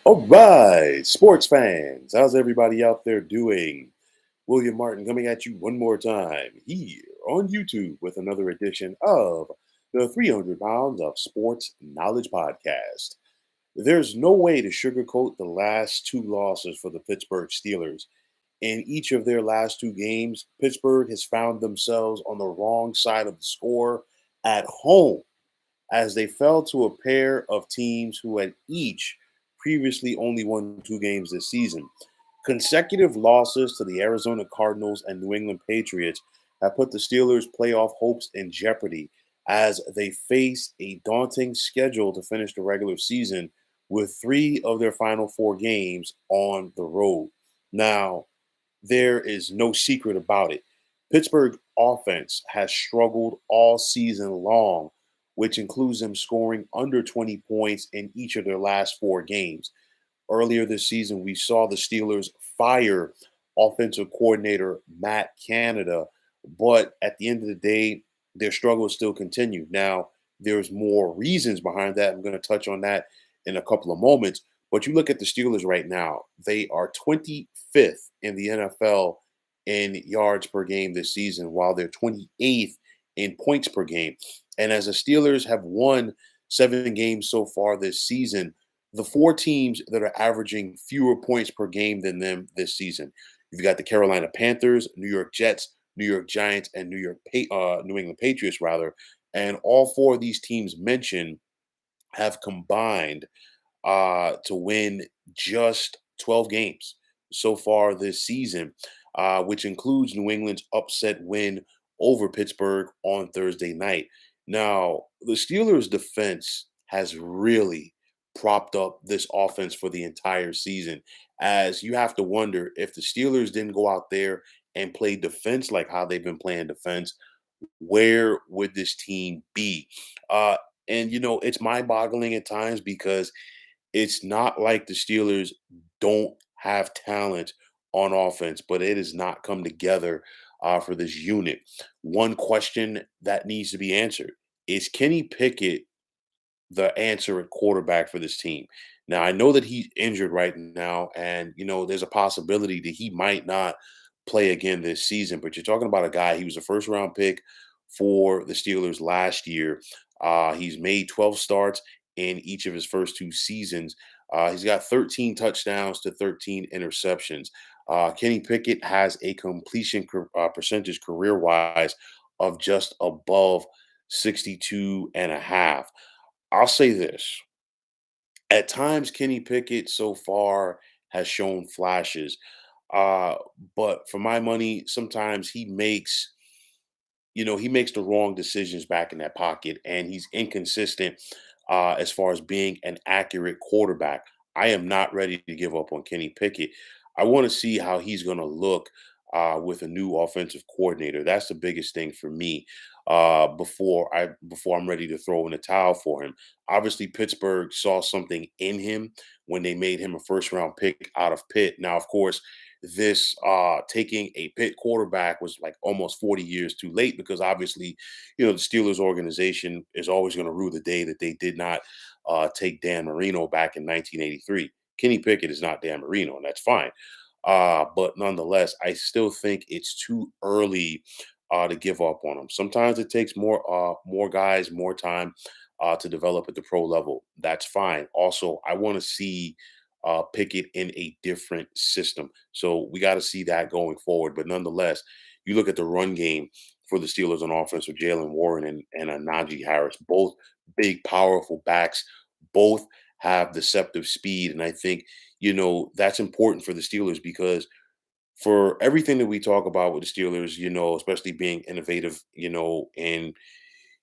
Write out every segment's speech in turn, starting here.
All right, sports fans, how's everybody out there doing? William Martin coming at you one more time here on YouTube with another edition of the 300 Pounds of Sports Knowledge Podcast. There's no way to sugarcoat the last two losses for the Pittsburgh Steelers. In each of their last two games, Pittsburgh has found themselves on the wrong side of the score at home as they fell to a pair of teams who had each previously only won two games this season. Consecutive losses to the Arizona Cardinals and New England Patriots have put the Steelers' playoff hopes in jeopardy as they face a daunting schedule to finish the regular season with three of their final four games on the road. Now, there is no secret about it. Pittsburgh offense has struggled all season long, which includes them scoring under 20 points in each of their last four games. Earlier this season, we saw the Steelers fire offensive coordinator Matt Canada, but at the end of the day, their struggles still continue. Now, there's more reasons behind that. I'm going to touch on that in a couple of moments. But you look at the Steelers right now, they are 25th in the NFL in yards per game this season, while they're 28th in points per game. And as the Steelers have won 7 games so far this season, the four teams that are averaging fewer points per game than them this season, you've got the Carolina Panthers, New York Jets, New York Giants, and New England Patriots, rather. And all four of these teams mentioned have combined to win just 12 games so far this season, which includes New England's upset win over Pittsburgh on Thursday night. Now, the Steelers' defense has really propped up this offense for the entire season, as you have to wonder if the Steelers didn't go out there and play defense like how they've been playing defense, where would this team be? Uh, and it's mind boggling at times because it's not like the Steelers don't have talent on offense, but it has not come together for this unit. One question that needs to be answered is Kenny Pickett the answer at quarterback for this team? Now, I know that he's injured right now, and there's a possibility that he might not play again this season, but you're talking about a guy, he was a first round pick for the Steelers last year. He's made 12 starts in each of his first two seasons. He's got 13 touchdowns to 13 interceptions. Kenny Pickett has a completion percentage career wise of just above 62 and a half. I'll say this. At times, Kenny Pickett so far has shown flashes. Uh, but for my money, sometimes he makes the wrong decisions back in that pocket, and he's inconsistent as far as being an accurate quarterback. I am not ready to give up on Kenny Pickett. I want to see how he's going to look with a new offensive coordinator. That's the biggest thing for me before I'm ready to throw in a towel for him. Obviously, Pittsburgh saw something in him when they made him a first round pick out of Pitt. Now, of course, this taking a Pitt quarterback was like almost 40 years too late because obviously, the Steelers organization is always going to rue the day that they did not take Dan Marino back in 1983. Kenny Pickett is not Dan Marino, and that's fine. But nonetheless, I still think it's too early to give up on him. Sometimes it takes more guys, more time to develop at the pro level. That's fine. Also, I want to see Pickett in a different system. So we got to see that going forward. But nonetheless, you look at the run game for the Steelers on offense with Jalen Warren and Najee Harris, both big, powerful backs, both have deceptive speed. And I think, that's important for the Steelers because for everything that we talk about with the Steelers, especially being innovative, in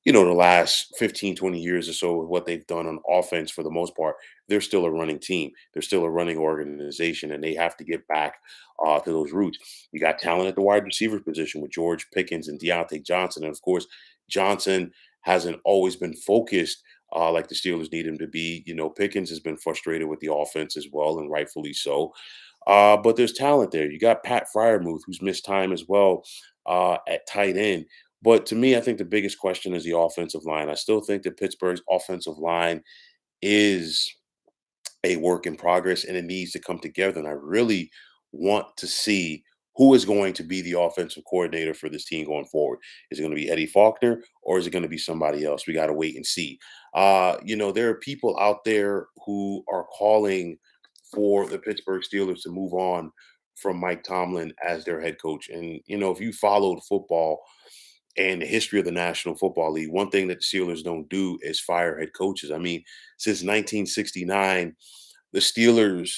the last 15, 20 years or so, with what they've done on offense for the most part, they're still a running team. They're still a running organization, and they have to get back to those roots. You got talent at the wide receiver position with George Pickens and Deontay Johnson. And of course, Johnson hasn't always been focused like the Steelers need him to be. Pickens has been frustrated with the offense as well, and rightfully so. But there's talent there. You got Pat Fryermuth, who's missed time as well at tight end. But to me, I think the biggest question is the offensive line. I still think that Pittsburgh's offensive line is a work in progress and it needs to come together. And I really want to see who is going to be the offensive coordinator for this team going forward. Is it going to be Eddie Faulkner or is it going to be somebody else? We got to wait and see. There are people out there who are calling for the Pittsburgh Steelers to move on from Mike Tomlin as their head coach. And, if you followed football and the history of the National Football League, one thing that the Steelers don't do is fire head coaches. I mean, since 1969, the Steelers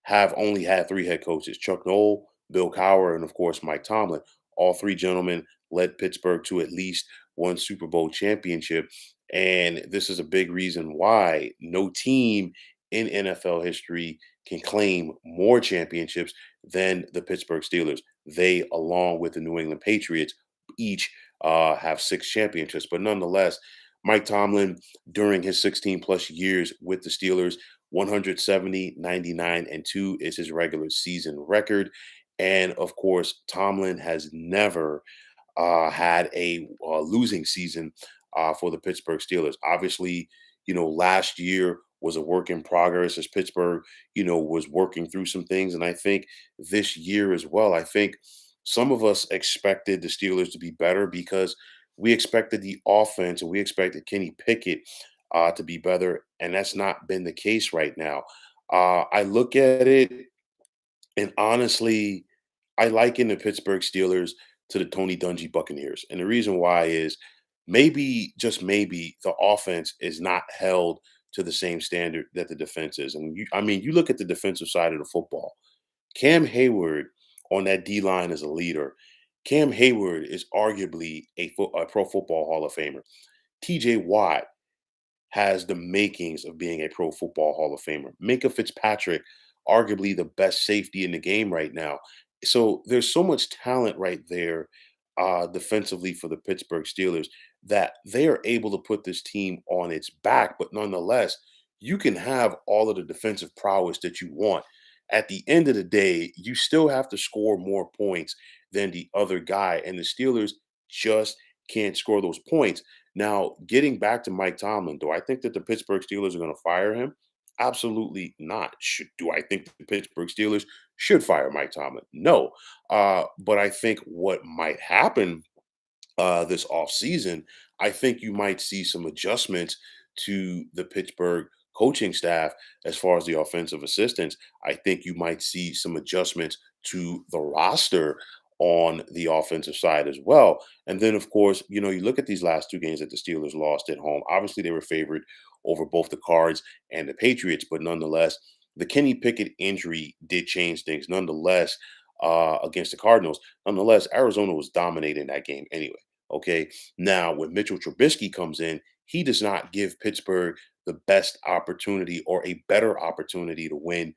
have only had three head coaches: Chuck Noll, Bill Cowher, and of course Mike Tomlin. All three gentlemen led Pittsburgh to at least one Super Bowl championship. And this is a big reason why no team in NFL history can claim more championships than the Pittsburgh Steelers. They, along with the New England Patriots, each have six championships. But nonetheless, Mike Tomlin, during his 16 plus years with the Steelers, 170, 99, and 2 is his regular season record. And of course, Tomlin has never had a losing season for the Pittsburgh Steelers. Obviously, last year was a work in progress as Pittsburgh, was working through some things. And I think this year as well, I think some of us expected the Steelers to be better because we expected the offense and we expected Kenny Pickett to be better. And that's not been the case right now. I look at it and honestly, I liken the Pittsburgh Steelers to the Tony Dungy Buccaneers. And the reason why is maybe, just maybe, the offense is not held to the same standard that the defense is. And you look at the defensive side of the football. Cam Hayward on that D line is a leader. Cam Hayward is arguably a Pro Football Hall of Famer. TJ Watt has the makings of being a Pro Football Hall of Famer. Minka Fitzpatrick, arguably the best safety in the game right now. So there's so much talent right there defensively for the Pittsburgh Steelers that they are able to put this team on its back. But nonetheless, you can have all of the defensive prowess that you want. At the end of the day, you still have to score more points than the other guy. And the Steelers just can't score those points. Now, getting back to Mike Tomlin, do I think that the Pittsburgh Steelers are going to fire him? Absolutely not. Do I think the Pittsburgh Steelers should fire Mike Tomlin? No. But I think what might happen this offseason, I think you might see some adjustments to the Pittsburgh coaching staff as far as the offensive assistants. I think you might see some adjustments to the roster on the offensive side as well. And then, of course, you look at these last two games that the Steelers lost at home. Obviously, they were favored over both the Cards and the Patriots, but nonetheless, the Kenny Pickett injury did change things. Nonetheless, against the Cardinals, nonetheless, Arizona was dominating that game anyway. Okay. Now, when Mitchell Trubisky comes in, he does not give Pittsburgh the best opportunity or a better opportunity to win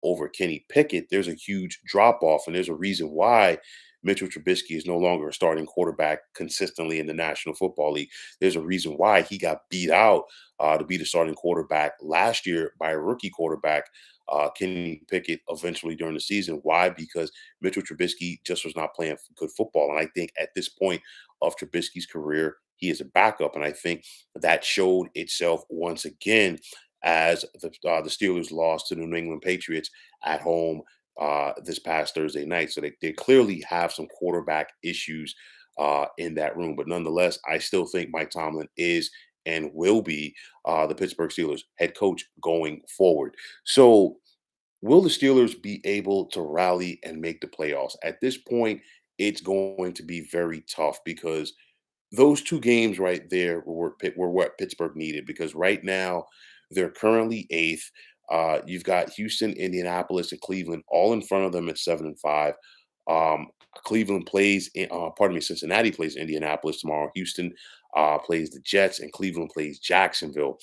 over Kenny Pickett. There's a huge drop off, and there's a reason why Mitchell Trubisky is no longer a starting quarterback consistently in the National Football League. There's a reason why he got beat out to be the starting quarterback last year by a rookie quarterback, Kenny Pickett, eventually during the season. Why? Because Mitchell Trubisky just was not playing good football. And I think at this point of Trubisky's career, he is a backup. And I think that showed itself once again as the Steelers lost to the New England Patriots at home this past Thursday night. So they clearly have some quarterback issues in that room. But nonetheless, I still think Mike Tomlin is and will be the Pittsburgh Steelers head coach going forward. So will the Steelers be able to rally and make the playoffs? At this point, it's going to be very tough because those two games right there were what Pittsburgh needed, because right now they're currently eighth. You've got Houston, Indianapolis, and Cleveland all in front of them at 7-5. Cleveland plays, Cincinnati plays Indianapolis tomorrow. Houston plays the Jets, and Cleveland plays Jacksonville.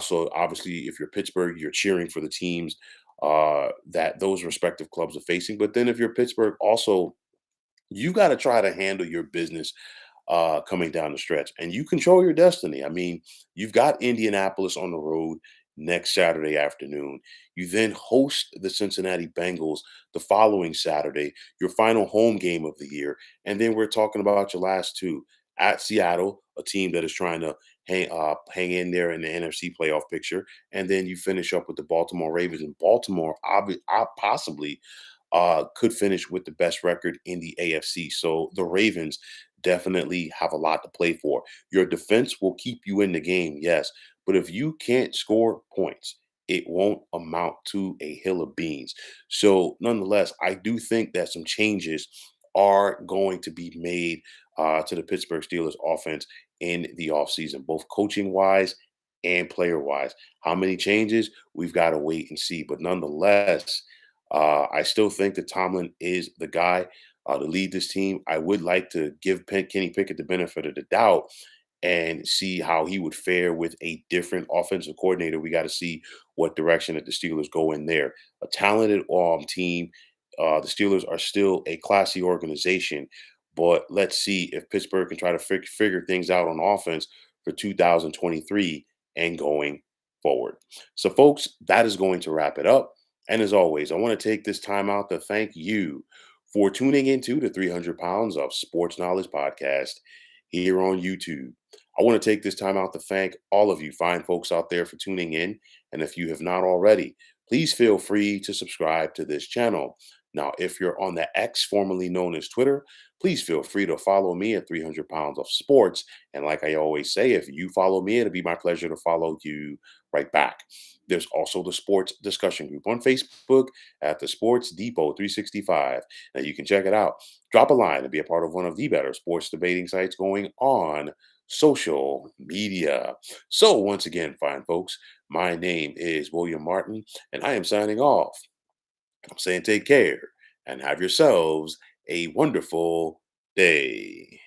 So obviously, if you're Pittsburgh, you're cheering for the teams that those respective clubs are facing. But then if you're Pittsburgh, also you got to try to handle your business coming down the stretch, and you control your destiny. I mean, you've got Indianapolis on the road next Saturday afternoon. You then host the Cincinnati Bengals the following Saturday, your final home game of the year. And then we're talking about your last two at Seattle, a team that is trying to hang in there in the NFC playoff picture, and then you finish up with the Baltimore Ravens. And Baltimore possibly could finish with the best record in the AFC. So the Ravens definitely have a lot to play for. Your defense will keep you in the game, yes, but if you can't score points, it won't amount to a hill of beans. So, nonetheless, I do think that some changes are going to be made to the Pittsburgh Steelers offense in the offseason, both coaching wise and player wise. How many changes? We've got to wait and see. But nonetheless, I still think that Tomlin is the guy to lead this team. I would like to give Kenny Pickett the benefit of the doubt and see how he would fare with a different offensive coordinator. We got to see what direction that the Steelers go in there. A talented team. The Steelers are still a classy organization, but let's see if Pittsburgh can try to figure things out on offense for 2023 and going forward. So, folks, that is going to wrap it up. And as always, I want to take this time out to thank you for tuning into the 300 Pounds of Sports Knowledge podcast here on YouTube. I want to take this time out to thank all of you fine folks out there for tuning in. And if you have not already, please feel free to subscribe to this channel. Now, if you're on the X, formerly known as Twitter, please feel free to follow me at 300 Pounds of Sports. And like I always say, if you follow me, it'll be my pleasure to follow you right back. There's also the sports discussion group on Facebook at the Sports Depot 365. Now you can check it out. Drop a line and be a part of one of the better sports debating sites going on social media. So once again, fine folks, my name is William Martin, and I am signing off. I'm saying take care and have yourselves a wonderful day.